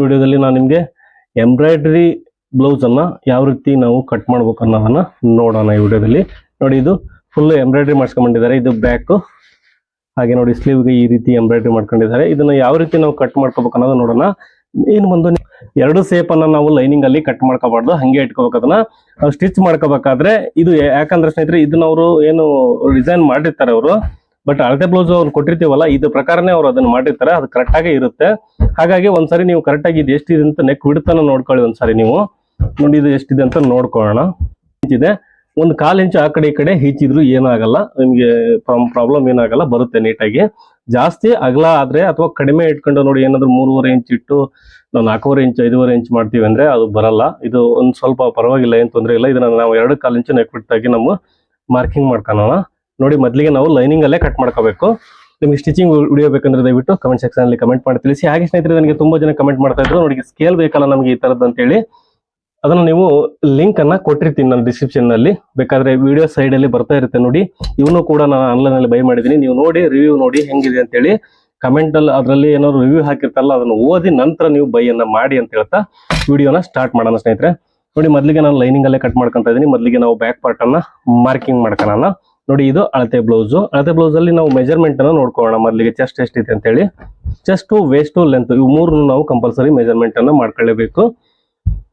ವಿಡಿಯೋದಲ್ಲಿ ನಾನು ನಿಮಗೆ ಎಂಬ್ರಾಯ್ಡರಿ ಬ್ಲೌಸ್ ಅನ್ನ ಯಾವ ರೀತಿ ನಾವು ಕಟ್ ಮಾಡ್ಬೇಕು ಅನ್ನೋದನ್ನ ನೋಡೋಣ ಈ ವಿಡಿಯೋದಲ್ಲಿ. ನೋಡಿ, ಇದು ಫುಲ್ ಎಂಬ್ರಾಯ್ಡರಿ ಮಾಡ್ಸ್ಕೊಂಡಿದ್ದಾರೆ. ಇದು ಬ್ಯಾಕ್, ಹಾಗೆ ನೋಡಿ ಸ್ಲೀವ್ಗೆ ಈ ರೀತಿ ಎಂಬ್ರಾಯ್ಡರಿ ಮಾಡ್ಕೊಂಡಿದ್ದಾರೆ. ಇದನ್ನ ಯಾವ ರೀತಿ ನಾವು ಕಟ್ ಮಾಡ್ಕೋಬೇಕು ಅನ್ನೋದು ನೋಡೋಣ. ಏನು ಒಂದು ಎರಡು ಸೇಪ್ ಅನ್ನ ನಾವು ಲೈನಿಂಗ್ ಅಲ್ಲಿ ಕಟ್ ಮಾಡ್ಕೋಬಾರ್ದು, ಹಂಗೆ ಇಟ್ಕೋಬೇಕು. ಅದನ್ನ ಸ್ಟಿಚ್ ಮಾಡ್ಕೋಬೇಕಾದ್ರೆ ಇದು ಯಾಕಂದ್ರೆ ಸ್ನೇಹಿತರೆ, ಇದನ್ನ ಅವರು ಏನು ಡಿಸೈನ್ ಮಾಡಿರ್ತಾರೆ ಅವರು, ಬಟ್ ಅಳತೆ ಬ್ಲೌಸ್ ಅವ್ರು ಕೊಟ್ಟಿರ್ತೀವಲ್ಲ, ಇದು ಪ್ರಕಾರನೇ ಅವ್ರು ಅದನ್ನ ಮಾಡಿರ್ತಾರೆ, ಅದು ಕರೆಕ್ಟ್ ಆಗೇ ಇರುತ್ತೆ. ಹಾಗಾಗಿ ಒಂದ್ಸರಿ ನೀವು ಕರೆಕ್ಟ್ ಆಗಿ ಇದು ಎಷ್ಟಿದೆ ಅಂತ ನೆಕ್ ಬಿಡ್ತಾನ ನೋಡ್ಕೊಳ್ಳಿ. ಒಂದ್ಸರಿ ನೀವು ನೋಡಿ ಇದು ಎಷ್ಟಿದೆ ಅಂತ ನೋಡ್ಕೊಳ್ಳೋಣ. ಇದೆ ಒಂದು 1/4 ಇಂಚು ಆ ಕಡೆ ಈ ಕಡೆ ಹೆಚ್ಚಿದ್ರು ಏನಾಗಲ್ಲ, ನಿಮ್ಗೆ ಪ್ರಾಬ್ಲಮ್ ಏನಾಗಲ್ಲ, ಬರುತ್ತೆ ನೀಟಾಗಿ. ಜಾಸ್ತಿ ಅಗಲ ಆದ್ರೆ ಅಥವಾ ಕಡಿಮೆ ಇಟ್ಕೊಂಡು ನೋಡಿ, ಏನಾದ್ರು 3.5 ಇಂಚ್ ಇಟ್ಟು ನಾವು 4.5 ಇಂಚ್ 5.5 ಇಂಚ್ ಮಾಡ್ತೀವಿ ಅಂದ್ರೆ ಅದು ಬರಲ್ಲ. ಇದು ಒಂದ್ ಸ್ವಲ್ಪ ಪರವಾಗಿಲ್ಲ, ಏನ್ ತೊಂದರೆ ಇಲ್ಲ. ಇದನ್ನ ನಾವು 2/4 ಇಂಚು ನೆಕ್ ಬಿಟ್ಟಾಗಿ ನಾವು ಮಾರ್ಕಿಂಗ್ ಮಾಡ್ಕೊಳ್ಳೋಣ. ನೋಡಿ, ಮೊದಲಿಗೆ ನಾವು ಲೈನಿಂಗ್ ಅಲ್ಲೇ ಕಟ್ ಮಾಡ್ಕೋಬೇಕು. ನಿಮ್ಗೆ ಸ್ಟಿಚಿಂಗ್ ವಿಡಿಯೋ ಬೇಕಂದ್ರೆ ದಯವಿಟ್ಟು ಕಮೆಂಟ್ ಸೆಕ್ಷನ್ ಅಲ್ಲಿ ಕಮೆಂಟ್ ಮಾಡಿ ತಿಳಿಸಿ. ಹಾಗೆ ಸ್ನೇಹಿತರೆ, ನನಗೆ ತುಂಬಾ ಜನ ಕಮೆಂಟ್ ಮಾಡ್ತಾ ಇದ್ರು, ನೋಡಿ ಸ್ಕೇಲ್ ಬೇಕಲ್ಲ ನಮಗೆ ಈ ತರದ್ದು ಅಂತ ಹೇಳಿ. ಅದನ್ನ ನೀವು ಲಿಂಕ್ ಅನ್ನ ಕೊಟ್ಟಿರ್ತೀನಿ ನಾನು ಡಿಸ್ಕ್ರಿಪ್ಷನ್ ನಲ್ಲಿ, ಬೇಕಾದ್ರೆ ವಿಡಿಯೋ ಸೈಡ್ ಅಲ್ಲಿ ಬರ್ತಾ ಇರುತ್ತೆ ನೋಡಿ. ಇವನು ಕೂಡ ನಾನು ಆನ್ಲೈನ್ ಅಲ್ಲಿ ಬೈ ಮಾಡಿದೀನಿ, ನೀವು ನೋಡಿ ರಿವ್ಯೂ ನೋಡಿ ಹೆಂಗಿದೆ ಅಂತ ಹೇಳಿ. ಕಮೆಂಟ್ ಅಲ್ಲಿ ಅದರಲ್ಲಿ ಏನಾದ್ರು ರಿವ್ಯೂ ಹಾಕಿರ್ತಾರಲ್ಲ, ಅದನ್ನ ಓದಿ ನಂತರ ನೀವು ಬೈ ಅನ್ನ ಮಾಡಿ ಅಂತ ಹೇಳ್ತಾ ವಿಡಿಯೋನ ಸ್ಟಾರ್ಟ್ ಮಾಡೋಣ ಸ್ನೇಹಿತರೆ. ನೋಡಿ, ಮೊದಲಿಗೆ ನಾನು ಲೈನಿಂಗ್ ಅಲ್ಲೇ ಕಟ್ ಮಾಡ್ಕೊಂತ ಇದೀನಿ. ಮೊದಲಿಗೆ ನಾವು ಬ್ಯಾಕ್ ಪಾರ್ಟ್ ಅನ್ನ ಮಾರ್ಕಿಂಗ್ ಮಾಡ್ಕೊಳ್ಳೋಣ. ನೋಡಿ, ಇದು ಅಳತೆ ಬ್ಲೌಸ್. ಅಳತೆ ಬ್ಲೌಸ್ ಅಲ್ಲಿ ನಾವು ಮೆಜರ್ಮೆಂಟ್ ಅನ್ನ ನೋಡ್ಕೊಳ್ಳೋಣ. ಮೊದಲಿಗೆ ಚೆಸ್ಟ್ ಎಷ್ಟಿದೆ ಅಂತ ಹೇಳಿ, ಚೆಸ್ಟ್, ವೇಸ್ಟ್, ಲೆಂತ್ ಇವು ಮೂರು ನಾವು ಕಂಪಲ್ಸರಿ ಮೆಜರ್ಮೆಂಟ್ ಅನ್ನ ಮಾಡ್ಕೊಳ್ಳೇಬೇಕು.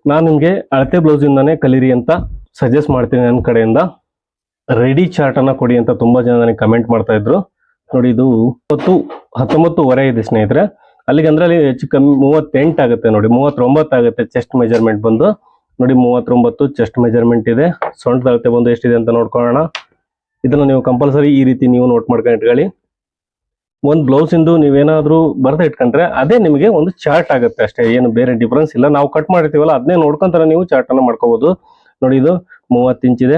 ನಾನು ನಿಮ್ಗೆ ಅಳತೆ ಬ್ಲೌಸ್ ಇಂದಾನೆ ಕಲೀರಿ ಅಂತ ಸಜೆಸ್ಟ್ ಮಾಡ್ತೀನಿ ನನ್ನ ಕಡೆಯಿಂದ. ರೆಡಿ ಚಾರ್ಟ್ ಅನ್ನ ಕೊಡಿ ಅಂತ ತುಂಬಾ ಜನ ನನಗೆ ಕಮೆಂಟ್ ಮಾಡ್ತಾ ಇದ್ರು. ನೋಡಿ, ಇದು 19.5 ಇದೆ ಸ್ನೇಹಿತರೆ. ಅಲ್ಲಿಗೆ ಅಂದ್ರೆ ಅಲ್ಲಿ ಹೆಚ್ಚು ಕಮ್ಮಿ 38 ಆಗುತ್ತೆ. ನೋಡಿ, 39 ಆಗುತ್ತೆ ಚೆಸ್ಟ್ ಮೆಜರ್ಮೆಂಟ್ ಬಂದು. ನೋಡಿ, 39 ಚೆಸ್ಟ್ ಮೆಜರ್ಮೆಂಟ್ ಇದೆ. ಸೊಂಟದ ಅಳತೆ ಬಂದು ಎಷ್ಟಿದೆ ಅಂತ ನೋಡ್ಕೊಳ್ಳೋಣ. ಇದನ್ನ ನೀವು ಕಂಪಲ್ಸರಿ ಈ ರೀತಿ ನೀವು ನೋಟ್ ಮಾಡ್ಕೊಂಡು ಇಟ್ಕೊಳ್ಳಿ. ಒಂದು ಬ್ಲೌಸ್ ಇಂದು ನೀವೇನಾದ್ರೂ ಬರ್ತಾ ಇಟ್ಕೊಂಡ್ರೆ ಅದೇ ನಿಮಗೆ ಒಂದು ಚಾರ್ಟ್ ಆಗುತ್ತೆ ಅಷ್ಟೇ, ಏನು ಬೇರೆ ಡಿಫ್ರೆನ್ಸ್ ಇಲ್ಲ. ನಾವು ಕಟ್ ಮಾಡಿರ್ತೀವಲ್ಲ ಅದನ್ನೇ ನೋಡ್ಕೊಂತಾರ ನೀವು ಚಾರ್ಟ್ ಅನ್ನ ಮಾಡ್ಕೋಬಹುದು. ನೋಡಿ, ಇದು 30 ಇಂಚ್ ಇದೆ.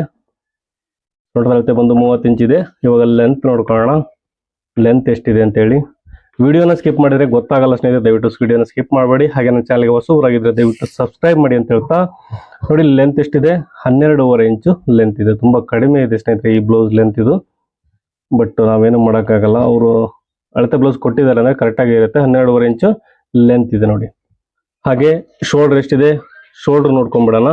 ಸೊಂಟದ ಅಳತೆ ಬಂದು 30 ಇಂಚ್ ಇದೆ. ಇವಾಗ ಲೆಂತ್ ನೋಡ್ಕೊಳ್ಳೋಣ, ಲೆಂತ್ ಎಷ್ಟಿದೆ ಅಂತ ಹೇಳಿ. ವಿಡಿಯೋನ ಸ್ಕಿಪ್ ಮಾಡಿದ್ರೆ ಗೊತ್ತಾಗಲ್ಲ ಸ್ನೇಹಿತರೆ, ದಯವಿಟ್ಟು ವಿಡಿಯೋನ ಸ್ಕಿಪ್ ಮಾಡಬೇಡಿ. ಹಾಗೆ ನನ್ನ ಚಾನಲ್ಗೆ ಹೊಸಬರಾಗಿದ್ರೆ ದಯವಿಟ್ಟು ಸಬ್ಸ್ಕ್ರೈಬ್ ಮಾಡಿ ಅಂತ ಹೇಳ್ತಾ, ನೋಡಿ ಲೆಂತ್ ಎಷ್ಟಿದೆ, 12.5 ಇಂಚು ಲೆಂತ್ ಇದೆ. ತುಂಬಾ ಕಡಿಮೆ ಇದೆ ಸ್ನೇಹಿತರೆ ಈ ಬ್ಲೌಸ್ ಲೆಂತ್ ಇದು, ಬಟ್ ನಾವೇನು ಮಾಡೋಕ್ಕಾಗಲ್ಲ. ಅವರು ಅಳತೆ ಬ್ಲೌಸ್ ಕೊಟ್ಟಿದ್ದಾರೆ ಅಂದ್ರೆ ಕರೆಕ್ಟ್ ಆಗಿ ಇರುತ್ತೆ. 12.5 ಇಂಚು ಲೆಂತ್ ಇದೆ ನೋಡಿ. ಹಾಗೆ ಶೋಲ್ಡರ್ ಎಷ್ಟಿದೆ, ಶೋಲ್ಡರ್ ನೋಡ್ಕೊಂಡ್ಬಿಡೋಣ.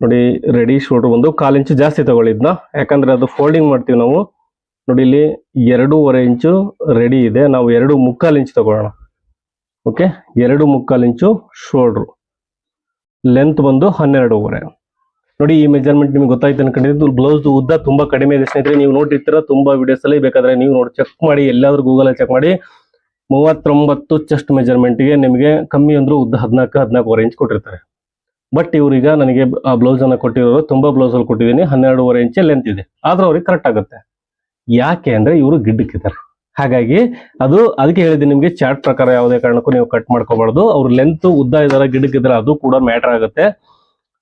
ನೋಡಿ, ರೆಡಿ ಶೋಲ್ಡರ್ ಒಂದು 1/4 ಇಂಚು ಜಾಸ್ತಿ ತಗೊಳ್ಳಿದ್ನ, ಯಾಕಂದ್ರೆ ಅದು ಫೋಲ್ಡಿಂಗ್ ಮಾಡ್ತೀವಿ ನಾವು. ನೋಡಿ, ಇಲ್ಲಿ 2.5 ಇಂಚು ರೆಡಿ ಇದೆ, ನಾವು 2.25 ಇಂಚ್ ತಗೊಳ್ಳೋಣ. ಓಕೆ, 2.25 ಇಂಚು ಶೋಲ್ಡರ್, ಲೆಂತ್ ಬಂದು 12.5. ನೋಡಿ, ಈ ಮೆಜರ್ಮೆಂಟ್ ನಿಮ್ಗೆ ಗೊತ್ತಾಯ್ತು ಅನ್ಕೊಂಡಿದ್ದು. ಬ್ಲೌಸ್ ಉದ್ದ ತುಂಬಾ ಕಡಿಮೆ ಇದೆ ಸ್ನೇಹಿತರೆ, ನೀವು ನೋಡಿರ್ತೀರ ತುಂಬಾ ವಿಡಿಯೋಸ್ ಅಲ್ಲಿ. ಬೇಕಾದ್ರೆ ನೀವು ನೋಡಿ ಚೆಕ್ ಮಾಡಿ, ಎಲ್ಲಾದ್ರೂ ಗೂಗಲ್ ಅಲ್ಲಿ ಚೆಕ್ ಮಾಡಿ. 39 ಚೆಸ್ಟ್ ಮೆಜರ್ಮೆಂಟ್ಗೆ ನಿಮಗೆ ಕಮ್ಮಿ ಅಂದ್ರೂ ಉದ್ದ 14.5 ಇಂಚ್ ಕೊಟ್ಟಿರ್ತಾರೆ. ಬಟ್ ಇವ್ರೀಗ ನನಗೆ ಆ ಬ್ಲೌಸ್ ಅನ್ನ ಕೊಟ್ಟಿರೋರು ತುಂಬಾ ಬ್ಲೌಸ್ ಅಲ್ಲಿ ಕೊಟ್ಟಿದ್ದೀನಿ, 12.5 ಇಂಚ್ ಲೆಂತ್ ಇದೆ. ಆದ್ರೂ ಅವ್ರಿಗೆ ಕರೆಕ್ಟ್ ಆಗುತ್ತೆ. ಯಾಕೆ ಅಂದ್ರೆ ಇವರು ಗಿಡ್ಡಕ್ಕಿದ್ದಾರೆ. ಹಾಗಾಗಿ ಅದಕ್ಕೆ ಹೇಳಿದ್ದೀನಿ ನಿಮ್ಗೆ, ಚಾರ್ಟ್ ಪ್ರಕಾರ ಯಾವುದೇ ಕಾರಣಕ್ಕೂ ನೀವು ಕಟ್ ಮಾಡ್ಕೋಬಾರ್ದು. ಅವ್ರ ಲೆಂತ್ ಉದ್ದ ಇದಾರೆ, ಗಿಡ್ಡಕ್ಕಿದ್ದಾರೆ, ಅದು ಕೂಡ ಮ್ಯಾಟರ್ ಆಗುತ್ತೆ.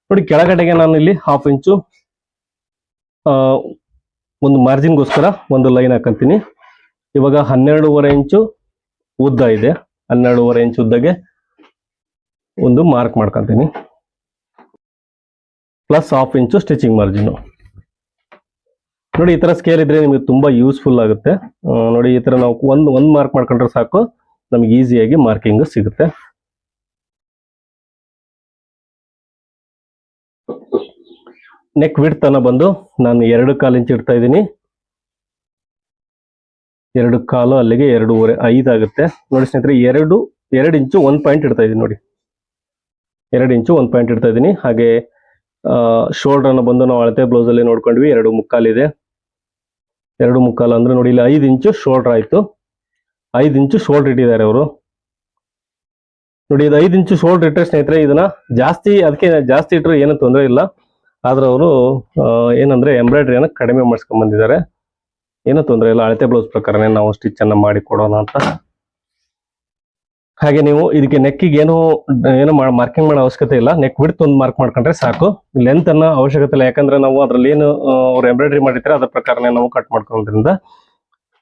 ನೋಡಿ, ಕೆಳಗಡೆಗೆ ನಾನು ಇಲ್ಲಿ 1/2 ಇಂಚು ಒಂದು ಮಾರ್ಜಿನ್ಗೋಸ್ಕರ ಒಂದು ಲೈನ್ ಹಾಕಂತೀನಿ. ಇವಾಗ 12.5 ಇಂಚು ಉದ್ದ ಇದೆ. 12.5 ಇಂಚು ಉದ್ದಗೆ ಒಂದು ಮಾರ್ಕ್ ಮಾಡ್ಕೊಂತೀನಿ, ಪ್ಲಸ್ 1/2 ಇಂಚು ಸ್ಟಿಚಿಂಗ್ ಮಾರ್ಜಿನ್. ನೋಡಿ, ಈ ತರ ಸ್ಕೇಲ್ ಇದ್ರೆ ನಿಮಗೆ ತುಂಬಾ ಯೂಸ್ಫುಲ್ ಆಗುತ್ತೆ. ನೋಡಿ, ಈ ತರ ನಾವು ಒಂದು ಮಾರ್ಕ್ ಮಾಡ್ಕೊಂಡ್ರೆ ಸಾಕು, ನಮ್ಗೆ ಈಸಿಯಾಗಿ ಮಾರ್ಕಿಂಗ್ ಸಿಗುತ್ತೆ. ನೆಕ್ ವಿಡ್ತ್ ಅನ್ನ ಬಂದು ನಾನು 2.25 ಇಂಚ್ ಇಡ್ತಾ ಇದ್ದೀನಿ. 2.25 ಅಲ್ಲಿಗೆ 2.5 5 ಆಗುತ್ತೆ. ನೋಡಿ ಸ್ನೇಹಿತರೆ, 2 ಇಂಚು 1 ಪಾಯಿಂಟ್ ಇಡ್ತಾ ಇದ್ದೀನಿ. ನೋಡಿ, 2 ಇಂಚು 1 ಪಾಯಿಂಟ್ ಇಡ್ತಾ ಇದ್ದೀನಿ. ಹಾಗೆ ಶೋಲ್ಡರ್ ಅನ್ನ ಬಂದು ನಾವು ಅಳತೆ ಬ್ಲೌಸ್ ಅಲ್ಲಿ ನೋಡ್ಕೊಂಡ್ವಿ, 2.25 ಇದೆ. 2.25 ಅಂದ್ರೆ ನೋಡಿ, ಇಲ್ಲಿ 5 ಇಂಚು ಶೋಲ್ಡರ್ ಆಯ್ತು. 5 ಇಂಚು ಶೋಲ್ಡರ್ ಇಟ್ಟಿದ್ದಾರೆ ಅವರು. ನೋಡಿ, ಇದು 5 ಇಂಚು ಶೋಲ್ಡರ್ ಇಟ್ಟರೆ ಸ್ನೇಹಿತರೆ, ಇದನ್ನ ಅದಕ್ಕೆ ಜಾಸ್ತಿ ಇಟ್ಟರೆ ಏನೂ ತೊಂದರೆ ಇಲ್ಲ. ಆದ್ರೆ ಅವರು ಏನಂದ್ರೆ ಎಂಬ್ರಾಯ್ಡ್ರಿಯನ್ನು ಕಡಿಮೆ ಮಾಡಿಸ್ಕೊಂಡ್ ಬಂದಿದ್ದಾರೆ. ಏನೂ ತೊಂದರೆ ಇಲ್ಲ, ಅಳತೆ ಬ್ಲೌಸ್ ಪ್ರಕಾರನೇ ನಾವು ಸ್ಟಿಚ್ ಅನ್ನ ಮಾಡಿ ಕೊಡೋಣ ಅಂತ. ಹಾಗೆ ನೀವು ಇದಕ್ಕೆ ನೆಕ್ಕಿಗೆ ಏನು ಮಾರ್ಕಿಂಗ್ ಮಾಡೋ ಅವಶ್ಯಕತೆ ಇಲ್ಲ. ನೆಕ್ ವಿಡ್ತ್ ಒಂದು ಮಾರ್ಕ್ ಮಾಡ್ಕೊಂಡ್ರೆ ಸಾಕು, ಲೆಂತ್ ಅನ್ನ ಅವಶ್ಯಕತೆ ಇಲ್ಲ. ಯಾಕಂದ್ರೆ ನಾವು ಅದ್ರಲ್ಲಿ ಏನು ಅವ್ರು ಎಂಬ್ರಾಯ್ಡ್ರಿ ಮಾಡಿರ್ತಾರೆ ಅದ್ರ ಪ್ರಕಾರನೇ ನಾವು ಕಟ್ ಮಾಡ್ಕೊಳ್ಳೋದ್ರಿಂದ.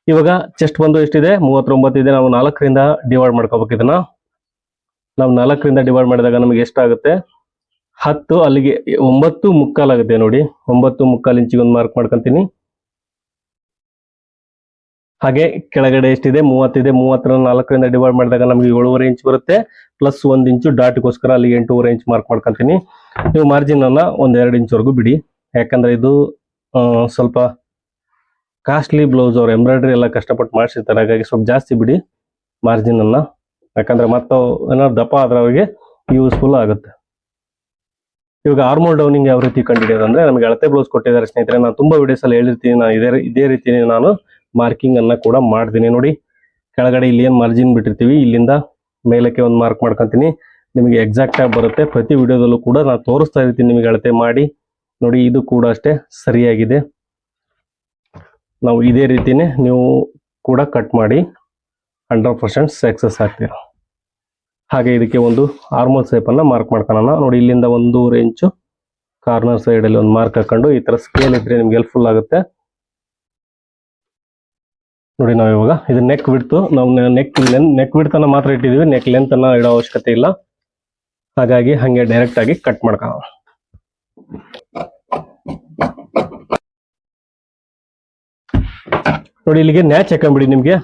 ಇವಾಗ ಚೆಸ್ಟ್ ಬಂದು ಎಷ್ಟಿದೆ, 39 ಇದೆ. ನಾವು 4ರಿಂದ ಡಿವೈಡ್ ಮಾಡ್ಕೋಬೇಕು. ಇದನ್ನ ನಾವು 4ರಿಂದ ಡಿವೈಡ್ ಮಾಡಿದಾಗ ನಮಗೆ ಎಷ್ಟಾಗುತ್ತೆ, 10, ಅಲ್ಲಿಗೆ 9.25 ಆಗುತ್ತೆ. ನೋಡಿ, 9.25 ಇಂಚಿಗೆ ಒಂದು ಮಾರ್ಕ್ ಮಾಡ್ಕೊಂತೀನಿ. ಹಾಗೆ ಕೆಳಗಡೆ ಎಷ್ಟಿದೆ 30 ಇದೆ, 30 4ರಿಂದ ಡಿವೈಡ್ ಮಾಡಿದಾಗ ನಮಗೆ 7.5 ಇಂಚ್ ಬರುತ್ತೆ, ಪ್ಲಸ್ 1 ಇಂಚು ಡಾಟ್ಗೋಸ್ಕರ ಅಲ್ಲಿ 8.5 ಇಂಚ್ ಮಾರ್ಕ್ ಮಾಡ್ಕೊಂತೀನಿ. ನೀವು ಮಾರ್ಜಿನ್ ಅನ್ನ 1-2 ಇಂಚ್ವರೆಗೂ ಬಿಡಿ, ಯಾಕಂದ್ರೆ ಇದು ಸ್ವಲ್ಪ ಕಾಸ್ಟ್ಲಿ ಬ್ಲೌಸ್, ಅವ್ರು ಎಂಬ್ರಾಯ್ಡ್ರಿ ಎಲ್ಲ ಕಷ್ಟಪಟ್ಟು ಮಾಡಿಸಿರ್ತಾರೆ, ಹಾಗಾಗಿ ಸ್ವಲ್ಪ ಜಾಸ್ತಿ ಬಿಡಿ ಮಾರ್ಜಿನ್ ಅನ್ನ, ಯಾಕಂದ್ರೆ ಮತ್ತೆ ಏನಾದ್ರು ದಪ್ಪ ಆದ್ರೆ ಅವರಿಗೆ ಯೂಸ್ಫುಲ್ ಆಗುತ್ತೆ. ಇವಾಗ ಆರ್ಮೋಲ್ ಡೌನಿಂಗ್ ಯಾವ ರೀತಿ ಕಂಡುಹಿಡಿಯೋದಂದ್ರೆ, ನಮಗೆ ಅಳತೆ ಬ್ಲೌಸ್ ಕೊಟ್ಟಿದ್ದಾರೆ ಸ್ನೇಹಿತರೆ, ನಾನು ತುಂಬಾ ವಿಡಿಯೋಸ್ ಅಲ್ಲಿ ಹೇಳಿರ್ತೀನಿ, ನಾನು ಇದೇ ರೀತಿ ನಾನು ಮಾರ್ಕಿಂಗ್ ಅನ್ನ ಕೂಡ ಮಾಡ್ತೀನಿ. ನೋಡಿ ಕೆಳಗಡೆ ಇಲ್ಲಿ ಏನ್ ಮಾರ್ಜಿನ್ ಬಿಟ್ಟಿರ್ತೀವಿ, ಇಲ್ಲಿಂದ ಮೇಲಕ್ಕೆ ಒಂದು ಮಾರ್ಕ್ ಮಾಡ್ಕೊಂತೀನಿ, ನಿಮಗೆ ಎಕ್ಸಾಕ್ಟ್ ಆಗಿ ಬರುತ್ತೆ. ಪ್ರತಿ ವಿಡಿಯೋದಲ್ಲೂ ಕೂಡ ನಾನು ತೋರಿಸ್ತಾ ಇರ್ತೀನಿ ನಿಮಗೆ ಅಳತೆ ಮಾಡಿ. ನೋಡಿ ಇದು ಕೂಡ ಅಷ್ಟೇ ಸರಿಯಾಗಿದೆ. ನಾವು ಇದೇ ರೀತಿನೇ ನೀವು ಕೂಡ ಕಟ್ ಮಾಡಿ 100% ಸಕ್ಸಸ್ ಆಗ್ತೀರ. ಹಾಗೆ ಇದಕ್ಕೆ ಒಂದು ಆರ್ಮೋಲ್ ಶೇಪ್ ಅನ್ನ ಮಾರ್ಕ್ ಮಾಡ್ಕೊಳ್ಳೋಣ. ನೋಡಿ ಇಲ್ಲಿಂದ 1.5 ಇಂಚು ಕಾರ್ನರ್ ಸೈಡ್ ಅಲ್ಲಿ ಒಂದು ಮಾರ್ಕ್ ಹಾಕೊಂಡು, ಈ ತರ ಸ್ಕೇಲ್ ಇದ್ರೆ ನಿಮ್ಗೆ ಹೆಲ್ಪ್ಫುಲ್ ಆಗುತ್ತೆ. ನೋಡಿ ನಾವು ಇವಾಗ ಇದು ನೆಕ್ ಬಿಡ್ತು, ನಾವು ನೆಕ್ ಬಿಡ್ತನ ಮಾತ್ರ ಇಟ್ಟಿದೀವಿ, ನೆಕ್ ಲೆಂತ್ ಅನ್ನ ಇಡೋ ಅವಶ್ಯಕತೆ ಇಲ್ಲ, ಹಾಗಾಗಿ ಹಂಗೆ ಡೈರೆಕ್ಟ್ ಆಗಿ ಕಟ್ ಮಾಡ್ಕೊಳ್ಳೋಣ. ನೋಡಿ ಇಲ್ಲಿಗೆ ನ್ಯಾಚ್ ಹಾಕೊಂಡ್ಬಿಡಿ, ನಿಮ್ಗೆ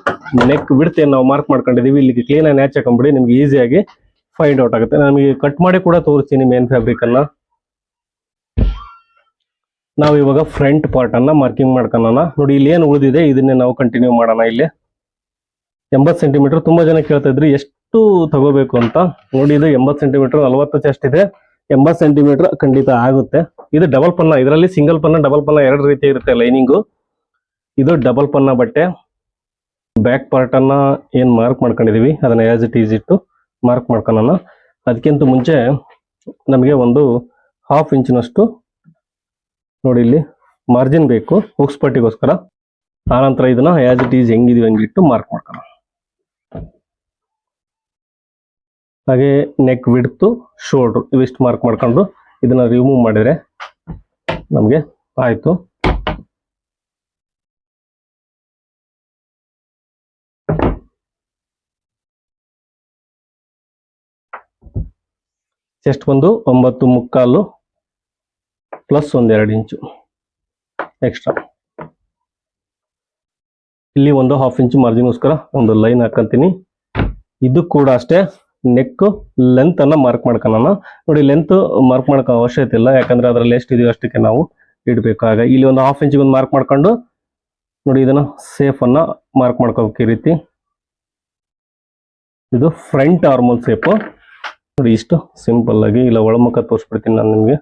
ನೆಕ್ ಬಿಡ್ತೆ ನಾವು ಮಾರ್ಕ್ ಮಾಡ್ಕೊಂಡಿದೀವಿ, ಇಲ್ಲಿಗೆ ಕ್ಲೀನ್ ಆಗಿ ನ್ಯಾಚ್ ಹಾಕೊಂಡ್ಬಿಡಿ, ನಿಮ್ಗೆ ಈಸಿಯಾಗಿ ಫೈಂಡ್ ಔಟ್ ಆಗುತ್ತೆ. ನಮಗೆ ಕಟ್ ಮಾಡಿ ಕೂಡ ತೋರಿಸ್ತೀನಿ ಮೇನ್ ಫ್ಯಾಬ್ರಿಕ್ ಅನ್ನ. ನಾವು ಇವಾಗ ಫ್ರಂಟ್ ಪಾರ್ಟ್ ಅನ್ನ ಮಾರ್ಕಿಂಗ್ ಮಾಡ್ಕೊಳ್ಳೋಣ. ನೋಡಿ ಇಲ್ಲಿ ಏನು ಉಳಿದಿದೆ ಇದನ್ನೇ ನಾವು ಕಂಟಿನ್ಯೂ ಮಾಡೋಣ. ಇಲ್ಲಿ 80 ಸೆಂಟಿಮೀಟರ್, ತುಂಬಾ ಜನ ಕೇಳ್ತಾ ಇದ್ರಿ ಎಷ್ಟು ತಗೋಬೇಕು ಅಂತ. ನೋಡಿ ಇದು 80 ಸೆಂಟಿಮೀಟರ್, 40 ಚೆಸ್ಟ್ ಇದೆ, 80 ಸೆಂಟಿಮೀಟರ್ ಖಂಡಿತ ಆಗುತ್ತೆ. ಇದು ಡಬಲ್ ಪನ್ನ, ಇದರಲ್ಲಿ ಸಿಂಗಲ್ ಪನ್ನ ಡಬಲ್ ಪನ್ನ ಎರಡು ರೀತಿ ಇರುತ್ತೆ ಲೈನಿಂಗು. ಇದು ಡಬಲ್ ಪನ್ನ ಬಟ್ಟೆ. ಬ್ಯಾಕ್ ಪಾರ್ಟ್ ಅನ್ನ ಏನ್ ಮಾರ್ಕ್ ಮಾಡ್ಕೊಂಡಿದೀವಿ ಅದನ್ನ ಆಸ್ ಇಟ್ ಈಸ್ ಇಟ್ಟು ಮಾರ್ಕ್ ಮಾಡ್ಕೊಳ್ಳೋಣ. ಅದಕ್ಕಿಂತ ಮುಂಚೆ ನಮಗೆ ಒಂದು 1/2 ಇಂಚಿನಷ್ಟು ನೋಡಿ ಇಲ್ಲಿ ಮಾರ್ಜಿನ್ ಬೇಕು ಹುಕ್ಸ್ ಪಟ್ಟಿಗೋಸ್ಕರ. ಆನಂತರ ಇದನ್ನ ಆಸ್ ಇಟ್ ಈಸ್ ಹೆಂಗಿದೀವಿ ಹಂಗಿಟ್ಟು ಮಾರ್ಕ್ ಮಾಡ್ಕೊಳ್ಳೋಣ. ಹಾಗೆ ನೆಕ್ ವಿಡ್ತು, ಶೋಲ್ಡರ್ ಇವಿಷ್ಟು ಮಾರ್ಕ್ ಮಾಡ್ಕೊಂಡು ಇದನ್ನ ರಿಮೂವ್ ಮಾಡಿದ್ರೆ ನಮಗೆ ಆಯ್ತು. ಚೆಸ್ಟ್ ಬಂದು 9.75 ಪ್ಲಸ್ 1-2 ಇಂಚು ಎಕ್ಸ್ಟ್ರಾ. ಇಲ್ಲಿ ಒಂದು 1/2 ಇಂಚು ಮಾರ್ಜಿನ್ಗೋಸ್ಕರ ಒಂದು ಲೈನ್ ಹಾಕಂತೀನಿ. ಇದು ಕೂಡ ಅಷ್ಟೇ ನೆಕ್ ಲೆಂತ್ ಅನ್ನ ಮಾರ್ಕ್ ಮಾಡ್ಕೊಳ್ಳೋಣ. ನೋಡಿ ಲೆಂತ್ ಮಾರ್ಕ್ ಮಾಡ್ಕೋ ಅವಶ್ಯಕತೆ ಇಲ್ಲ, ಯಾಕಂದ್ರೆ ಅದರಲ್ಲಿ ಎಷ್ಟು ಇದೆಯೋ ಅಷ್ಟಕ್ಕೆ ನಾವು ಇಡಬೇಕು. ಆಗ ಇಲ್ಲಿ ಒಂದು 1/2 ಇಂಚಿಗೆ ಒಂದು ಮಾರ್ಕ್ ಮಾಡ್ಕೊಂಡು ನೋಡಿ ಇದನ್ನ ಸೇಫ್ ಅನ್ನ ಮಾರ್ಕ್ ಮಾಡ್ಕೋಬೇಕು ಈ ರೀತಿ. ಇದು ಫ್ರಂಟ್ ಆರ್ಮೋಲ್ ಸೇಪ್. ನೋಡಿ ಇಷ್ಟು ಸಿಂಪಲ್ ಆಗಿ, ಇಲ್ಲ ಒಳಮುಖ ತೋರಿಸ್ಬಿಡ್ತೀನಿ ನಾನು ನಿಮ್ಗೆ.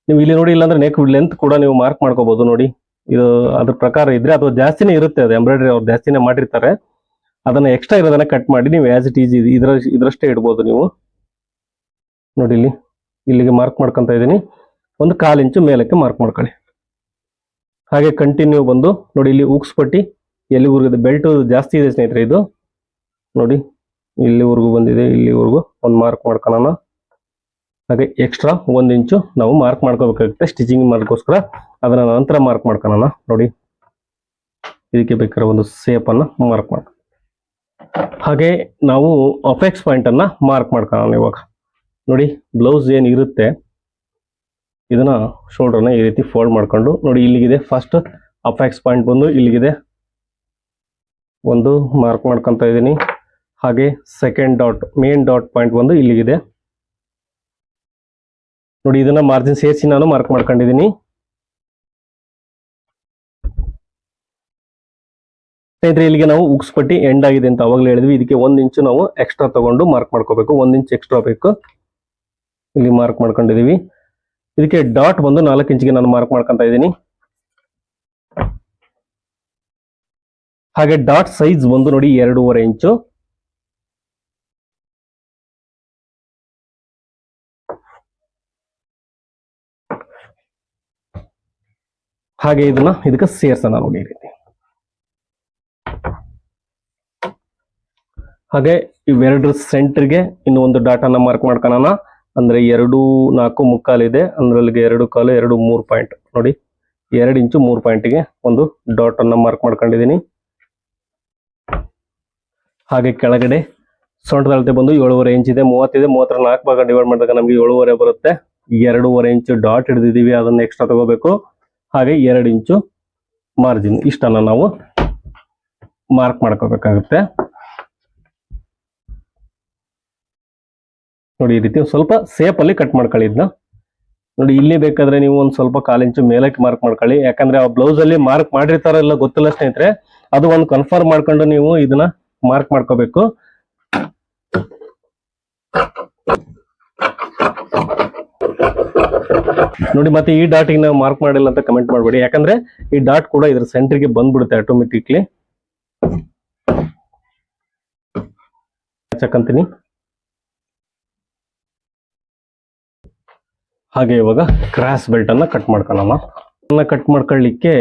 ನೀವು ಇಲ್ಲಿ ನೋಡಿ, ಇಲ್ಲಾಂದ್ರೆ ನೆಕ್ ಲೆಂತ್ ಕೂಡ ನೀವು ಮಾರ್ಕ್ ಮಾಡ್ಕೋಬಹುದು. ನೋಡಿ ಇದು ಅದ್ರ ಪ್ರಕಾರ ಇದ್ರೆ, ಅಥವಾ ಜಾಸ್ತಿನೇ ಇರುತ್ತೆ, ಅದು ಎಂಬ್ರಾಯ್ಡ್ರಿ ಅವ್ರು ಜಾಸ್ತಿನೇ ಮಾಡಿರ್ತಾರೆ, ಅದನ್ನ ಎಕ್ಸ್ಟ್ರಾ ಇರೋದನ್ನ ಕಟ್ ಮಾಡಿ ನೀವು ಆಸ್ ಇಟ್ ಈಸ್ ಇದ್ರಷ್ಟೇ ಇಡ್ಬೋದು ನೀವು. ನೋಡಿ ಇಲ್ಲಿಗೆ ಮಾರ್ಕ್ ಮಾಡ್ಕೊಂತ ಇದ್ದೀನಿ, ಒಂದು 1/4 ಇಂಚು ಮೇಲಕ್ಕೆ ಮಾರ್ಕ್ ಮಾಡ್ಕೊಳ್ಳಿ. ಹಾಗೆ ಕಂಟಿನ್ಯೂ ಬಂದು ನೋಡಿ ಇಲ್ಲಿ ಉಕ್ಸ್ ಪಟ್ಟಿ ಎಲ್ಲಿವರೆಗೂ ಬೆಲ್ಟ್ ಜಾಸ್ತಿ ಇದೆ ಸ್ನೇಹಿತರೆ, ಇದು ನೋಡಿ ಇಲ್ಲಿವರೆಗೂ ಬಂದಿದೆ, ಇಲ್ಲಿವರೆಗೂ ಒಂದು ಮಾರ್ಕ್ ಮಾಡ್ಕೊಳ್ಳೋಣ. ಹಾಗೆ ಎಕ್ಸ್ಟ್ರಾ 1 ಇಂಚು ನಾವು ಮಾರ್ಕ್ ಮಾಡ್ಕೋಬೇಕಾಗುತ್ತೆ ಸ್ಟಿಚಿಂಗ್ ಮಾಡೋಕ್ಕೋಸ್ಕರ, ಅದನ್ನ ನಂತರ ಮಾರ್ಕ್ ಮಾಡ್ಕೊಳ್ಳೋಣ. ನೋಡಿ ಇದಕ್ಕೆ ಬೇಕಾದ್ರೆ ಒಂದು ಸೇಪ್ ಅನ್ನ ಮಾರ್ಕ್ ಮಾಡಿ. ಹಾಗೆ ನಾವು ಅಪೆಕ್ಸ್ ಪಾಯಿಂಟ್ ಅನ್ನ ಮಾರ್ಕ್ ಮಾಡ್ಕೊಳ್ಳೋಣ. ಇವಾಗ ನೋಡಿ ಬ್ಲೌಸ್ ಏನಿರುತ್ತೆ ಇದನ್ನ ಶೋಲ್ಡರ್ನ ಈ ರೀತಿ ಫೋಲ್ಡ್ ಮಾಡ್ಕೊಂಡು ನೋಡಿ ಇಲ್ಲಿಗಿದೆ ಫಸ್ಟ್ ಅಪೆಕ್ಸ್ ಪಾಯಿಂಟ್ ಬಂದು ಇಲ್ಲಿಗಿದೆ, ಒಂದು ಮಾರ್ಕ್ ಮಾಡ್ಕೊಂತ ಇದ್ದೀನಿ. ಹಾಗೆ second dot, main dot point ಬಂದು ಇಲ್ಲಿಗಿದೆ. ನೋಡಿ ಇದನ್ನ ಮಾರ್ಜಿನ್ ಸೇರಿಸಿ ನಾನು ಮಾರ್ಕ್ ಮಾಡ್ಕೊಂಡಿದ್ದೀನಿ. ಸ್ನೇಹಿತರೆ ಇಲ್ಲಿಗೆ ನಾವು ಉಕ್ಸ್ ಪಟ್ಟಿ ಎಂಡ್ ಆಗಿದೆ ಅಂತ ಅವಾಗಲೇ ಹೇಳಿದ್ವಿ. ಇದಕ್ಕೆ 1 ಇಂಚು ನಾವು ಎಕ್ಸ್ಟ್ರಾ ತಗೊಂಡು ಮಾರ್ಕ್ ಮಾಡ್ಕೋಬೇಕು, 1 ಇಂಚ್ ಎಕ್ಸ್ಟ್ರಾ ಬೇಕು. ಇಲ್ಲಿ ಮಾರ್ಕ್ ಮಾಡ್ಕೊಂಡಿದೀವಿ. ಇದಕ್ಕೆ ಡಾಟ್ ಬಂದು 4 ಇಂಚಿಗೆ ನಾನು ಮಾರ್ಕ್ ಮಾಡ್ಕೊಂತ ಇದ್ದೀನಿ. ಹಾಗೆ ಡಾಟ್ ಸೈಜ್ ಬಂದು ನೋಡಿ 2.5 ಇಂಚು. ಹಾಗೆ ಇದನ್ನ ಇದಕ್ಕೆ ಸೇರ್ಸೋಣ ನೋಡಿ ಈ ರೀತಿ. ಹಾಗೆ ಇವೆರಡರ ಸೆಂಟರ್ಗೆ ಇನ್ನು ಒಂದು ಡಾಟ್ ಅನ್ನ ಮಾರ್ಕ್ ಮಾಡ್ಕೊಳ್ಳೋಣ. ಅಂದ್ರೆ 2.4 ಇದೆ, ಅಂದ್ರೆ ಅಲ್ಲಿಗೆ 2.4 2 3 ಪಾಯಿಂಟ್ ನೋಡಿ 2 ಇಂಚು 3 ಪಾಯಿಂಟ್ಗೆ ಒಂದು ಡಾಟ್ ಅನ್ನ ಮಾರ್ಕ್ ಮಾಡ್ಕೊಂಡಿದ್ದೀನಿ. ಹಾಗೆ ಕೆಳಗಡೆ ಸೊಂಟದ ಅಳತೆ ಬಂದು 7.5 ಇಂಚ್ ಇದೆ, 30 ಇದೆ, 30 4 ಭಾಗ ಡಿವೈಡ್ ಮಾಡಿದಾಗ ನಮಗೆ 7.5 ಬರುತ್ತೆ. 2.5 ಇಂಚು ಡಾಟ್ ಹಿಡಿದಿದ್ದೀವಿ, ಅದನ್ನ ಎಕ್ಸ್ಟ್ರಾ ತಗೋಬೇಕು. ಹಾಗೆ 2 ಇಂಚು ಮಾರ್ಜಿನ್, ಇಷ್ಟನ್ನ ನಾವು ಮಾರ್ಕ್ ಮಾಡ್ಕೋಬೇಕಾಗುತ್ತೆ. ನೋಡಿ ಈ ರೀತಿ ಸ್ವಲ್ಪ ಸೇಪ್ ಅಲ್ಲಿ ಕಟ್ ಮಾಡ್ಕೊಳ್ಳಿ ಇದನ್ನ. ನೋಡಿ ಇಲ್ಲಿ ಬೇಕಾದ್ರೆ ನೀವು ಒಂದ್ ಸ್ವಲ್ಪ 1/4 ಇಂಚು ಮೇಲಕ್ಕೆ ಮಾರ್ಕ್ ಮಾಡ್ಕೊಳ್ಳಿ. ಯಾಕಂದ್ರೆ ಆ ಬ್ಲೌಸ್ ಅಲ್ಲಿ ಮಾರ್ಕ್ ಮಾಡಿರ್ತಾರಲ್ಲ ಗೊತ್ತಿಲ್ಲ ಸ್ನೇಹಿತರೆ, ಅದು ಒಂದು ಕನ್ಫರ್ಮ್ ಮಾಡ್ಕೊಂಡು ನೀವು ಇದನ್ನ ಮಾರ್ಕ್ ಮಾಡ್ಕೋಬೇಕು. ನೋಡಿ ಮತ್ತೆ ಈ ಡಾಟಿಗೆ ನಾವು ಮಾರ್ಕ್ ಮಾಡಿಲ್ಲ ಅಂತ ಕಮೆಂಟ್ ಮಾಡಬೇಡಿ, ಯಾಕಂದ್ರೆ ಈ ಡಾಟ್ ಕೂಡ ಇದ್ರ ಸೆಂಟರ್ಗೆ ಬಂದ್ಬಿಡುತ್ತೆ ಆಟೋಮೆಟಿಕ್ಲಿ. ಚಕ್ಕಂತೀನಿ. ಹಾಗೆ ಇವಾಗ ಕ್ರಾಸ್ ಬೆಲ್ಟ್ ಅನ್ನ ಕಟ್ ಮಾಡ್ಕೊಳ್ಳೋಣ. ಕಟ್ ಮಾಡ್ಕೊಳ್ಳಿಕ್ಕೆ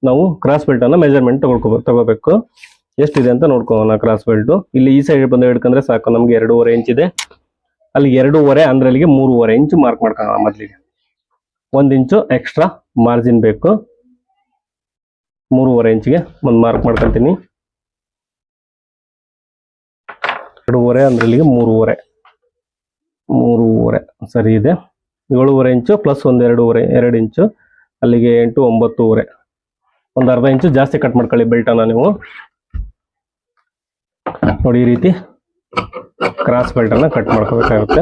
ನಾವು ಕ್ರಾಸ್ ಬೆಲ್ಟ್ ಅನ್ನ ಮೆಜರ್ಮೆಂಟ್ ತಗೋಬೇಕು. ಎಷ್ಟಿದೆ ಅಂತ ನೋಡ್ಕೊಳ್ಳೋಣ. ಕ್ರಾಸ್ ಬೆಲ್ಟ್ ಇಲ್ಲಿ ಈ ಸೈಡ್ ಬಂದು ಹಿಡ್ಕೊಂಡ್ರೆ ಸಾಕು. ನಮ್ಗೆ 2.5 ಇಂಚ್ ಇದೆ, ಅಲ್ಲಿ 2.5 ಅಂದ್ರೆ ಅಲ್ಲಿಗೆ 3.5 ಇಂಚ್ ಮಾರ್ಕ್ ಮಾಡ್ಕೊಳ್ಳೋಣ. ಮೊದಲಿಗೆ 1 ಇಂಚು ಎಕ್ಸ್ಟ್ರಾ ಮಾರ್ಜಿನ್ ಬೇಕು. 3.5 ಇಂಚ್ಗೆ ಒಂದು ಮಾರ್ಕ್ ಮಾಡ್ಕೊಂತೀನಿ. 2.5 ಅಂದ್ರೆ ಇಲ್ಲಿಗೆ 3.5 ಸರಿ ಇದೆ. 7.5 ಇಂಚು ಪ್ಲಸ್ ಒಂದು 2 ಇಂಚು, ಅಲ್ಲಿಗೆ 8, 9.5. ಒಂದು ಅರ್ಧ ಇಂಚು ಜಾಸ್ತಿ ಕಟ್ ಮಾಡ್ಕೊಳ್ಳಿ ಬೆಲ್ಟ್ ಅನ್ನ ನೀವು. ನೋಡಿ ಈ ರೀತಿ ಕ್ರಾಸ್ ಬೆಲ್ಟ್ ಅನ್ನ ಕಟ್ ಮಾಡ್ಕೋಬೇಕಾಗುತ್ತೆ.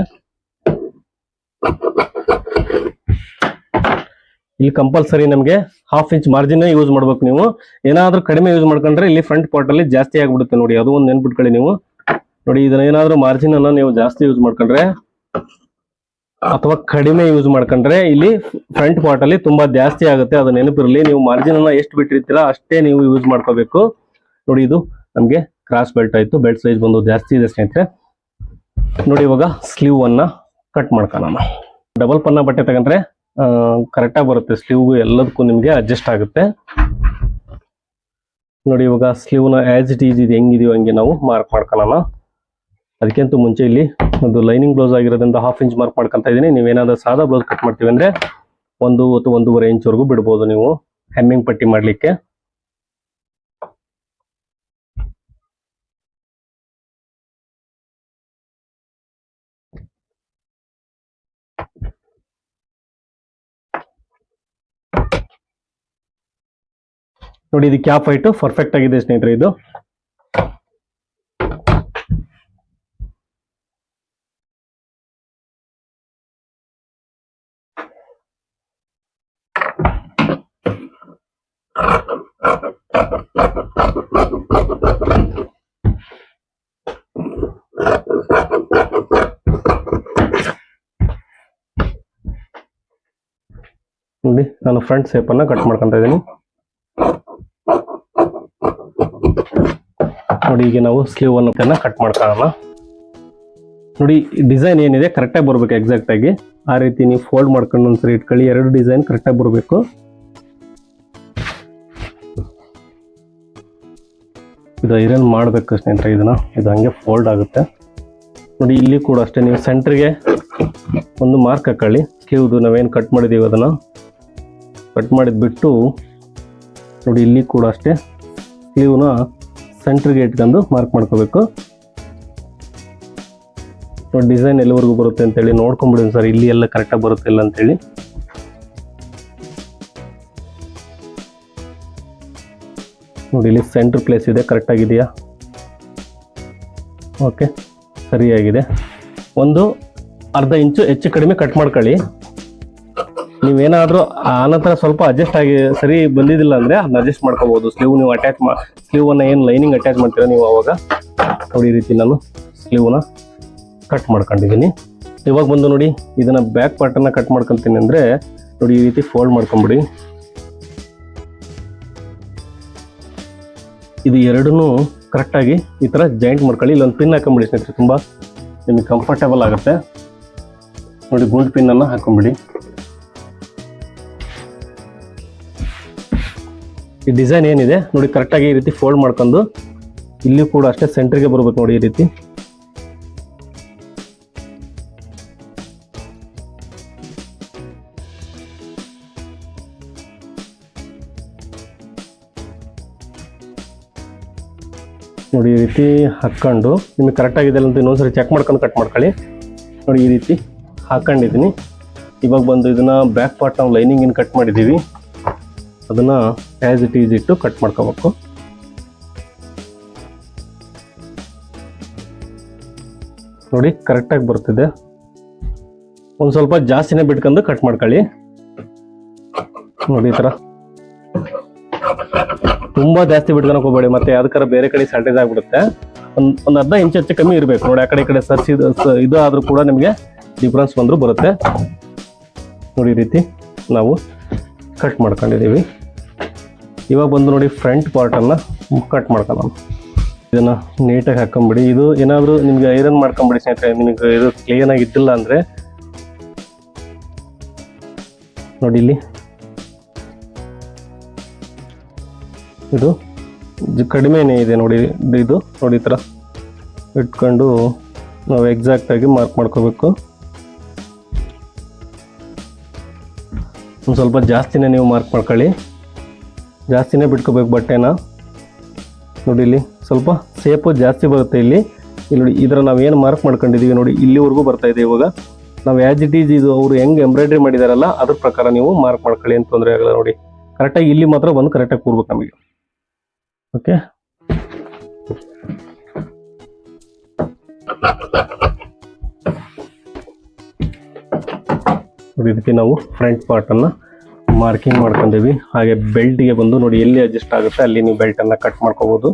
ಇಲ್ಲಿ ಕಂಪಲ್ಸರಿ ನಮಗೆ 1/2 ಇಂಚ್ ಮಾರ್ಜಿನ್ ಯೂಸ್ ಮಾಡ್ಬೇಕು. ನೀವು ಏನಾದ್ರೂ ಕಡಿಮೆ ಯೂಸ್ ಮಾಡ್ಕೊಂಡ್ರೆ ಇಲ್ಲಿ ಫ್ರಂಟ್ ಪಾರ್ಟ್ ಅಲ್ಲಿ ಜಾಸ್ತಿ ಆಗ್ಬಿಡುತ್ತೆ. ನೋಡಿ ಅದು ಒಂದು ನೆನ್ಪಿಟ್ಕೊಳ್ಳಿ ನೀವು. ನೋಡಿ ಇದನ್ನ ಏನಾದ್ರೂ ಮಾರ್ಜಿನ್ ಅನ್ನ ನೀವು ಜಾಸ್ತಿ ಯೂಸ್ ಮಾಡ್ಕೊಂಡ್ರೆ ಅಥವಾ ಕಡಿಮೆ ಯೂಸ್ ಮಾಡ್ಕೊಂಡ್ರೆ ಇಲ್ಲಿ ಫ್ರಂಟ್ ಪಾರ್ಟ್ ಅಲ್ಲಿ ತುಂಬಾ ಜಾಸ್ತಿ ಆಗುತ್ತೆ. ಅದು ನೆನಪಿರಲಿ. ನೀವು ಮಾರ್ಜಿನ್ ಅನ್ನ ಎಷ್ಟು ಬಿಟ್ಟಿರ್ತೀರಾ ಅಷ್ಟೇ ನೀವು ಯೂಸ್ ಮಾಡ್ಕೋಬೇಕು. ನೋಡಿ ಇದು ನಮ್ಗೆ ಕ್ರಾಸ್ ಬೆಲ್ಟ್ ಆಯ್ತು. ಬೆಲ್ಟ್ ಸೈಜ್ ಬಂದು ಜಾಸ್ತಿ ಇದೆ ಸ್ನೇಹಿತರೆ. ನೋಡಿ ಇವಾಗ ಸ್ಲೀವ್ ಅನ್ನ ಕಟ್ ಮಾಡ್ಕೊಳ್ಳೋಣ. ಡಬಲ್ ಪನ್ನ ಬಟ್ಟೆ ತಗೊಂಡ್ರೆ ಕರೆಕ್ಟ್ ಆಗಿ ಬರುತ್ತೆ. ಸ್ಲೀವ್ ಎಲ್ಲದಕ್ಕೂ ನಿಮ್ಗೆ ಅಡ್ಜಸ್ಟ್ ಆಗುತ್ತೆ. ನೋಡಿ ಇವಾಗ ಸ್ಲೀವ್ ನ ಆಸ್ ಇಟ್ ಈಸ್ ಇದು ಹೆಂಗಿದೆಯೋ ಹಂಗೆ ನಾವು ಮಾರ್ಕ್ ಮಾಡ್ಕೊಳ್ಳೋಣ. ಅದಕ್ಕಿಂತ ಮುಂಚೆ ಇಲ್ಲಿ ಒಂದು ಲೈನಿಂಗ್ ಬ್ಲೌಸ್ ಆಗಿರೋದ್ರಿಂದ 1/2 ಇಂಚ್ ಮಾರ್ಕ್ ಮಾಡ್ಕೊಂತ ಇದೀನಿ. ನೀವೇನಾದ್ರೂ ಸಾದಾ ಬ್ಲೌಸ್ ಕಟ್ ಮಾಡ್ತೀವಿ ಅಂದ್ರೆ 1 ಅಥವಾ 1.5 ಇಂಚ್ ವರೆಗೂ ಬಿಡ್ಬೋದು ನೀವು ಹೆಮ್ಮಿಂಗ್ ಪಟ್ಟಿ ಮಾಡ್ಲಿಕ್ಕೆ. ನೋಡಿ ಇದು ಕ್ಯಾಪ್ ಹೈಟ್ ಪರ್ಫೆಕ್ಟ್ ಆಗಿದೆ ಸ್ನೇಹಿತರೆ. ಇದು ನೋಡಿ ನಾನು ಫ್ರಂಟ್ ಶೇಪ್ ಅನ್ನ ಕಟ್ ಮಾಡ್ಕೊಂತ ಇದ್ದೀನಿ. ನೋಡಿ ಈಗ ನಾವು ಸ್ಲೀವ್ ಅನ್ನ ಕಟ್ ಮಾಡ್ಕೊಳ್ಳೋಣ. ನೋಡಿ ಡಿಸೈನ್ ಏನಿದೆ ಕರೆಕ್ಟ್ ಆಗಿ ಬರ್ಬೇಕು. ಎಕ್ಸಾಕ್ಟ್ ಆಗಿ ಆ ರೀತಿ ನೀವು ಫೋಲ್ಡ್ ಮಾಡ್ಕೊಂಡು ಒಂದ್ಸರಿ ಇಟ್ಕೊಳ್ಳಿ. 2 ಡಿಸೈನ್ ಕರೆಕ್ಟ್ ಆಗಿ ಬರಬೇಕು. ಇದು ಐರನ್ ಮಾಡ್ಬೇಕು ಸ್ನೇಹಿತರೆ. ಇದು ಹಂಗೆ ಫೋಲ್ಡ್ ಆಗುತ್ತೆ. ನೋಡಿ ಇಲ್ಲಿ ಕೂಡ ಅಷ್ಟೇ ನೀವು ಸೆಂಟ್ರಿಗೆ ಒಂದು ಮಾರ್ಕ್ ಹಾಕೊಳ್ಳಿ. ಸ್ಲೀವ್ದು ನಾವೇನು ಕಟ್ ಮಾಡಿದೀವಿ ಅದನ್ನ ಕಟ್ ಮಾಡಿದ್ಬಿಟ್ಟು ನೋಡಿ ಇಲ್ಲಿ ಕೂಡ ಅಷ್ಟೇ ಸ್ಲೀವ್ನ ಸೆಂಟ್ರಿಗೆ ಇಟ್ಕೊಂಡು ಮಾರ್ಕ್ ಮಾಡ್ಕೋಬೇಕು. ನೋಡಿ ಡಿಸೈನ್ ಎಲ್ಲಿವರೆಗೂ ಬರುತ್ತೆ ಅಂತೇಳಿ ನೋಡ್ಕೊಂಡ್ಬಿಡಿ ಸರ್. ಇಲ್ಲಿ ಎಲ್ಲ ಕರೆಕ್ಟಾಗಿ ಬರುತ್ತೆ ಇಲ್ಲ ಅಂತೇಳಿ. ನೋಡಿ ಇಲ್ಲಿ ಸೆಂಟ್ರ್ ಪ್ಲೇಸ್ ಇದೆ, ಕರೆಕ್ಟ್ ಆಗಿದೆಯಾ? ಓಕೆ, ಸರಿಯಾಗಿದೆ. ಒಂದು ಅರ್ಧ ಇಂಚು ಹೆಚ್ಚು ಕಡಿಮೆ ಕಟ್ ಮಾಡ್ಕೊಳ್ಳಿ. ನೀವೇನಾದ್ರೂ ಆನಂತರ ಸ್ವಲ್ಪ ಅಡ್ಜಸ್ಟ್ ಆಗಿ ಸರಿ ಬಂದಿದ್ದಿಲ್ಲ ಅಂದ್ರೆ ಅದನ್ನ ಅಡ್ಜಸ್ಟ್ ಮಾಡ್ಕೋಬಹುದು. ಸ್ಲೀವ್ ನೀವು ಸ್ಲೀವ್ ಅನ್ನ ಏನು ಲೈನಿಂಗ್ ಅಟ್ಯಾಚ್ ಮಾಡ್ತೀರಾ ನೀವು ಅವಾಗ. ನೋಡಿ ಈ ರೀತಿ ನಾನು ಸ್ಲೀವ್ನ ಕಟ್ ಮಾಡ್ಕೊಂಡಿದ್ದೀನಿ. ಇವಾಗ ಬಂದು ನೋಡಿ ಇದನ್ನ ಬ್ಯಾಕ್ ಪಾರ್ಟ್ ಅನ್ನ ಕಟ್ ಮಾಡ್ಕೊಂತೀನಿ ಅಂದ್ರೆ ನೋಡಿ ಈ ರೀತಿ ಫೋಲ್ಡ್ ಮಾಡ್ಕೊಂಬಿಡಿ. ಇದು ಎರಡನ್ನೂ ಕರೆಕ್ಟಾಗಿ ಈ ಥರ ಜಾಯಿಂಟ್ ಮಾಡ್ಕೊಳ್ಳಿ. ಇಲ್ಲೊಂದು ಪಿನ್ ಹಾಕೊಂಬಿಡಿ ಸ್ನೇಹಿತರೆ, ತುಂಬ ನಿಮಗೆ ಕಂಫರ್ಟೇಬಲ್ ಆಗುತ್ತೆ. ನೋಡಿ ಗುಂಡ್ ಪಿನ್ನನ್ನು ಹಾಕೊಂಬಿಡಿ. ಈ ಡಿಸೈನ್ ಏನಿದೆ ನೋಡಿ ಕರೆಕ್ಟಾಗಿ ಈ ರೀತಿ ಫೋಲ್ಡ್ ಮಾಡ್ಕೊಂಡು ಇಲ್ಲಿ ಕೂಡ ಅಷ್ಟೇ ಸೆಂಟ್ರಿಗೆ ಬರ್ಬೇಕು. ನೋಡಿ ಈ ರೀತಿ ನೋಡಿ ಈ ರೀತಿ ಹಾಕ್ಕೊಂಡು ನಿಮಗೆ ಕರೆಕ್ಟಾಗಿದೆ ಅಂತ ಇನ್ನೊಂದ್ಸರಿ ಚೆಕ್ ಮಾಡ್ಕೊಂಡು ಕಟ್ ಮಾಡ್ಕೊಳ್ಳಿ. ನೋಡಿ ಈ ರೀತಿ ಹಾಕೊಂಡಿದ್ದೀನಿ. ಇವಾಗ ಬಂದು ಇದನ್ನ ಬ್ಯಾಕ್ ಪಾರ್ಟ್ ನಾವು ಲೈನಿಂಗ್ ಏನು ಕಟ್ ಮಾಡಿದ್ದೀವಿ ಅದನ್ನು ಆ್ಯಸ್ ಇಟ್ ಈಸ್ ಇಟ್ಟು ಕಟ್ ಮಾಡ್ಕೋಬೇಕು. ನೋಡಿ ಕರೆಕ್ಟಾಗಿ ಬರ್ತಿದೆ. ಒಂದು ಸ್ವಲ್ಪ ಜಾಸ್ತಿನೇ ಬಿಟ್ಕೊಂಡು ಕಟ್ ಮಾಡ್ಕೊಳ್ಳಿ. ನೋಡಿ ಈ ಥರ ತುಂಬಾ ಜಾಸ್ತಿ ಬಿಟ್ಕೊಳಕ್ ಹೋಗ್ಬೇಡಿ, ಮತ್ತೆ ಯಾವ್ದಕ್ಕಾರ ಬೇರೆ ಕಡೆ ಸ್ಯಾಲ್ಟೇಜ್ ಆಗ್ಬಿಡುತ್ತೆ. ಒಂದು ಅರ್ಧ ಇಂಚ್ ಹೆಚ್ಚು ಕಮ್ಮಿ ಇರಬೇಕು ನೋಡಿ. ಆ ಕಡೆ ಈ ಕಡೆ ಸರ್ಸಿ ಇದು ಆದ್ರೂ ಕೂಡ ನಿಮಗೆ ಡಿಫ್ರೆನ್ಸ್ ಬಂದರೂ ಬರುತ್ತೆ. ನೋಡಿ ಈ ರೀತಿ ನಾವು ಕಟ್ ಮಾಡ್ಕೊಂಡಿದ್ದೀವಿ. ಇವಾಗ ಬಂದು ನೋಡಿ ಫ್ರಂಟ್ ಪಾರ್ಟನ್ನು ಕಟ್ ಮಾಡ್ಕೊಳ್ಳೋಣ. ಇದನ್ನು ನೀಟಾಗಿ ಹಾಕೊಂಬಿಡಿ. ಇದು ಏನಾದರೂ ನಿಮಗೆ ಐರನ್ ಮಾಡ್ಕೊಂಬಿಡಿ ಸ್ನೇಹಿತರೆ. ನಿಮಗೆ ಇದು ಕ್ಲೀನಾಗಿ ಇದ್ದಿಲ್ಲ ಅಂದರೆ ನೋಡಿ ಇಲ್ಲಿ ಇದು ಕಡಿಮೆನೇ ಇದೆ ನೋಡಿ. ಇದು ನೋಡಿ ಈ ಥರ ಇಟ್ಕೊಂಡು ನಾವು ಎಕ್ಸಾಕ್ಟಾಗಿ ಮಾರ್ಕ್ ಮಾಡ್ಕೋಬೇಕು. ಒಂದು ಸ್ವಲ್ಪ ಜಾಸ್ತಿನೇ ನೀವು ಮಾರ್ಕ್ ಮಾಡ್ಕೊಳ್ಳಿ, ಜಾಸ್ತಿನೇ ಬಿಟ್ಕೋಬೇಕು ಬಟ್ಟೆನ. ನೋಡಿ ಇಲ್ಲಿ ಸ್ವಲ್ಪ ಸೇಪು ಜಾಸ್ತಿ ಬರುತ್ತೆ ಇಲ್ಲಿ ನೋಡಿ. ಇದರ ನಾವು ಏನು ಮಾರ್ಕ್ ಮಾಡ್ಕೊಂಡಿದ್ದೀವಿ ನೋಡಿ ಇಲ್ಲಿವರೆಗೂ ಬರ್ತಾ ಇದೆ. ಇವಾಗ ನಾವು ಆ್ಯಸ್ ಇಟ್ ಈಸ್ ಇದು ಅವರು ಹೆಂಗೆ ಎಂಬ್ರಾಯ್ಡ್ರಿ ಮಾಡಿದಾರಲ್ಲ ಅದ್ರ ಪ್ರಕಾರ ನೀವು ಮಾರ್ಕ್ ಮಾಡ್ಕೊಳ್ಳಿ, ಏನು ತೊಂದರೆ ಆಗಲ್ಲ. ನೋಡಿ ಕರೆಕ್ಟಾಗಿ ಇಲ್ಲಿ ಮಾತ್ರ ಬಂದು ಕರೆಕ್ಟಾಗಿ ಕೂರ್ಬೇಕು ನಮಗೆ. ಓಕೆ, ನೋಡಿ ಇದಕ್ಕೆ ನಾವು ಫ್ರಂಟ್ ಪಾರ್ಟನ್ನು ಮಾರ್ಕಿಂಗ್ ಮಾಡ್ಕೊಂಡಿವಿ. ಹಾಗೆ ಬೆಲ್ಟ್ಗೆ ಬಂದು ನೋಡಿ ಎಲ್ಲಿ ಅಡ್ಜಸ್ಟ್ ಆಗುತ್ತೆ ಅಲ್ಲಿ ನೀವು ಬೆಲ್ಟನ್ನು ಕಟ್ ಮಾಡ್ಕೋಬೋದು.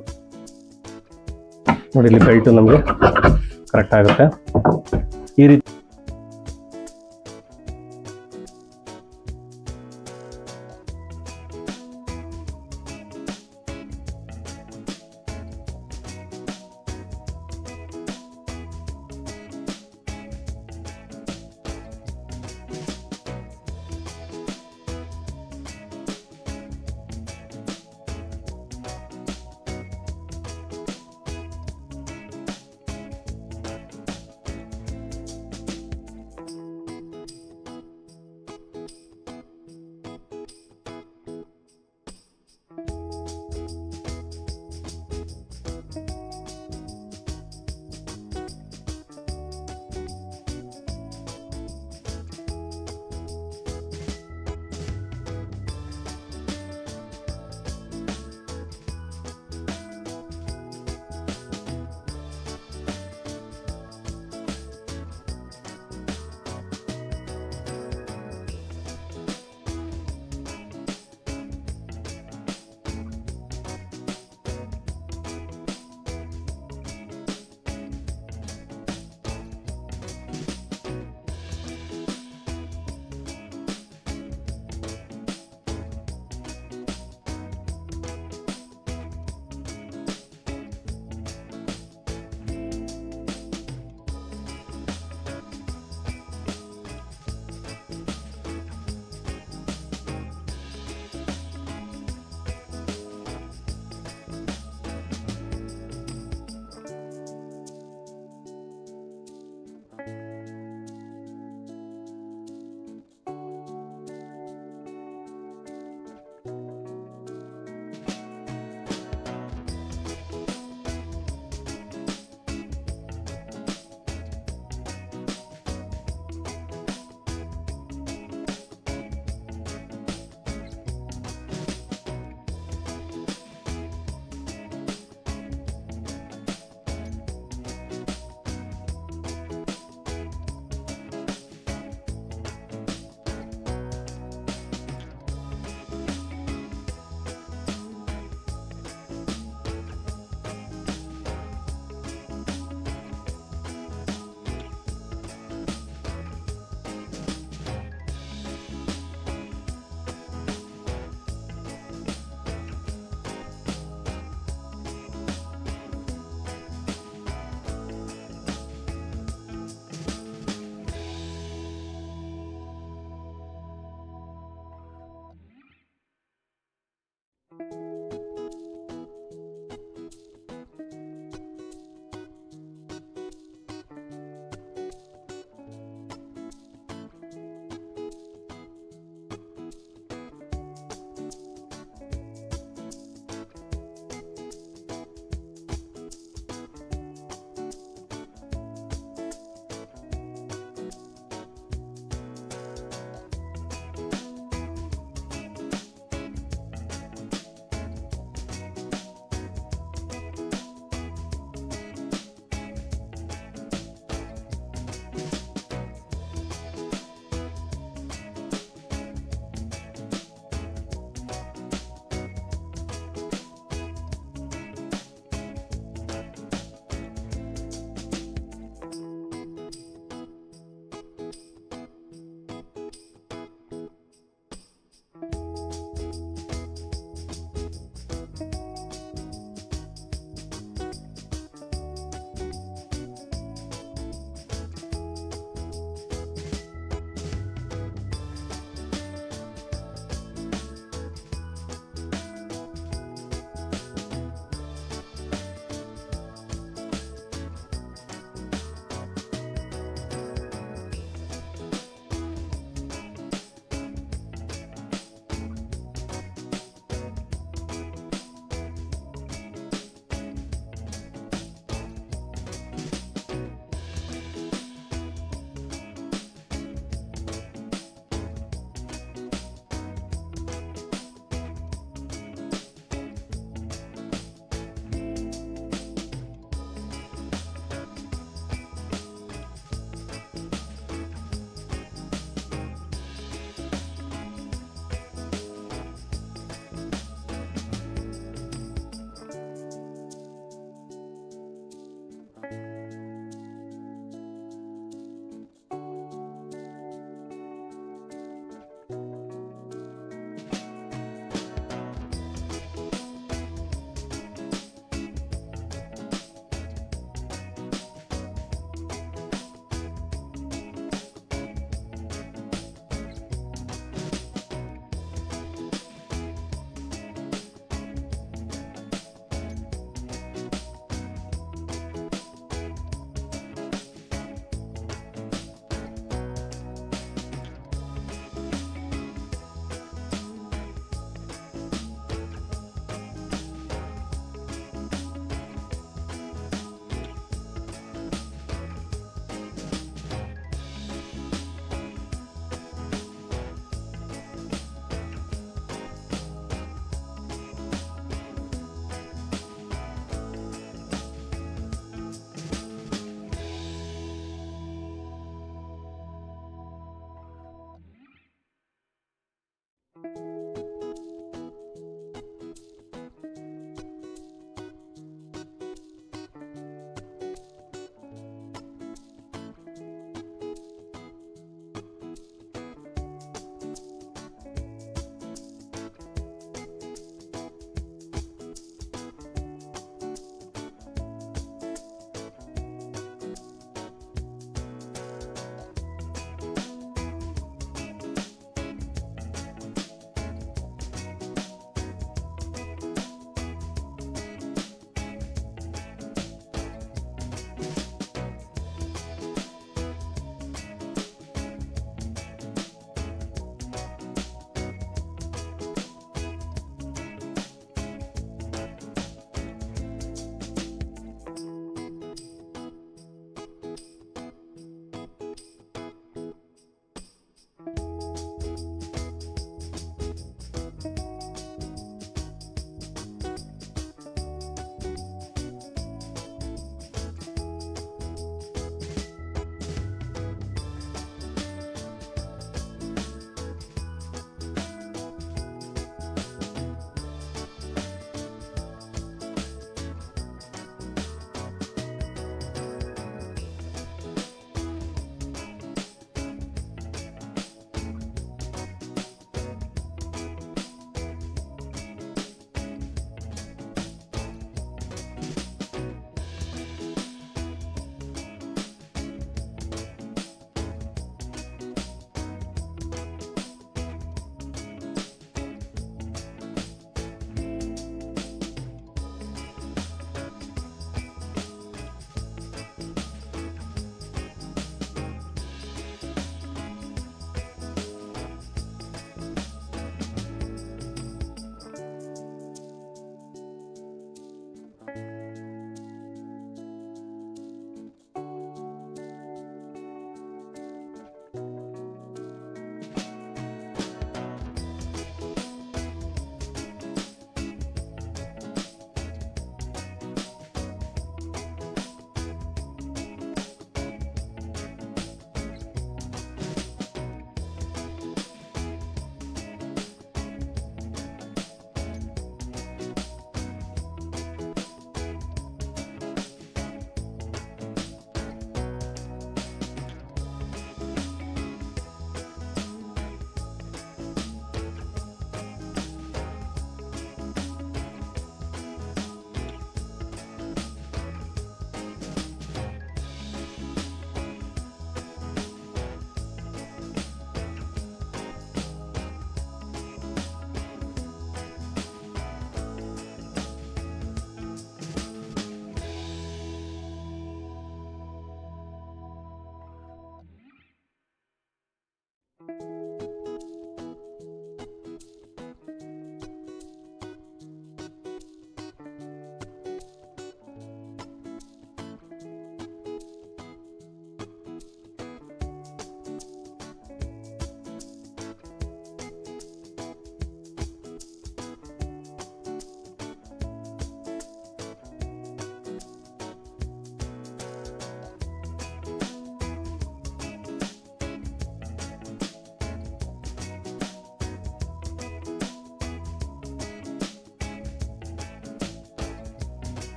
ನೋಡಿ ಇಲ್ಲಿ ಬೆಲ್ಟ್ ನಮಗೆ ಕರೆಕ್ಟ್ ಆಗುತ್ತೆ ಈ ರೀತಿ.